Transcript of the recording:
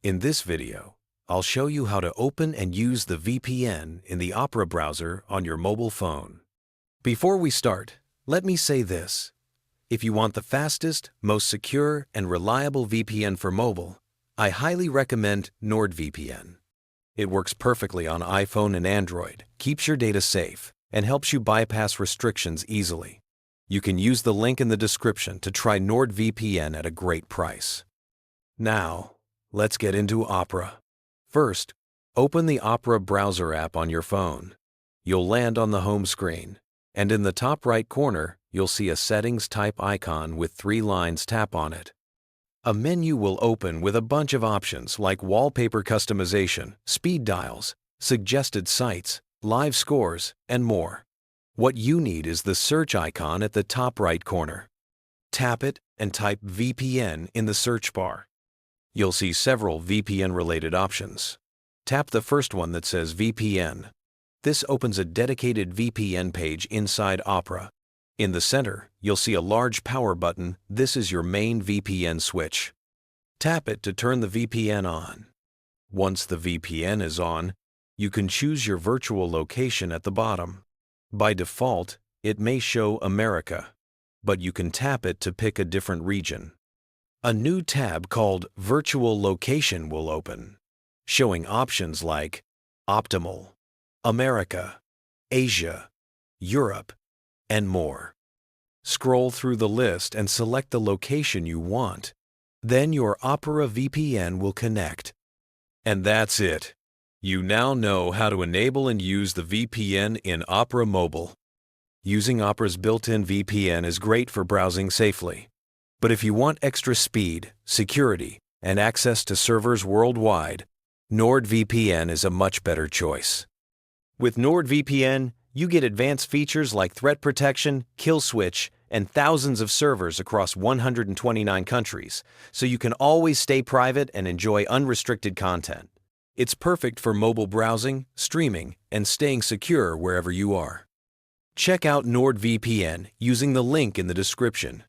In this video, I'll show you how to open and use the VPN in the Opera browser on your mobile phone. Before we start, let me say this. If you want the fastest, most secure, and reliable VPN for mobile, I highly recommend NordVPN. It works perfectly on iPhone and Android, keeps your data safe, and helps you bypass restrictions easily. You can use the link in the description to try NordVPN at a great price. Now, let's get into Opera. First, open the Opera browser app on your phone. You'll land on the home screen, and in the top right corner, you'll see a settings type icon with 3 lines. Tap on it. A menu will open with a bunch of options like wallpaper customization, speed dials, suggested sites, live scores, and more. What you need is the search icon at the top right corner. Tap it and type VPN in the search bar. You'll see several VPN-related options. Tap the first one that says VPN. This opens a dedicated VPN page inside Opera. In the center, you'll see a large power button. This is your main VPN switch. Tap it to turn the VPN on. Once the VPN is on, you can choose your virtual location at the bottom. By default, it may show America, but you can tap it to pick a different region. A new tab called Virtual Location will open, showing options like Optimal, America, Asia, Europe, and more. Scroll through the list and select the location you want. Then your Opera VPN will connect. And that's it. You now know how to enable and use the VPN in Opera Mobile. Using Opera's built-in VPN is great for browsing safely. But if you want extra speed, security, and access to servers worldwide, NordVPN is a much better choice. With NordVPN, you get advanced features like threat protection, kill switch, and thousands of servers across 129 countries, so you can always stay private and enjoy unrestricted content. It's perfect for mobile browsing, streaming, and staying secure wherever you are. Check out NordVPN using the link in the description.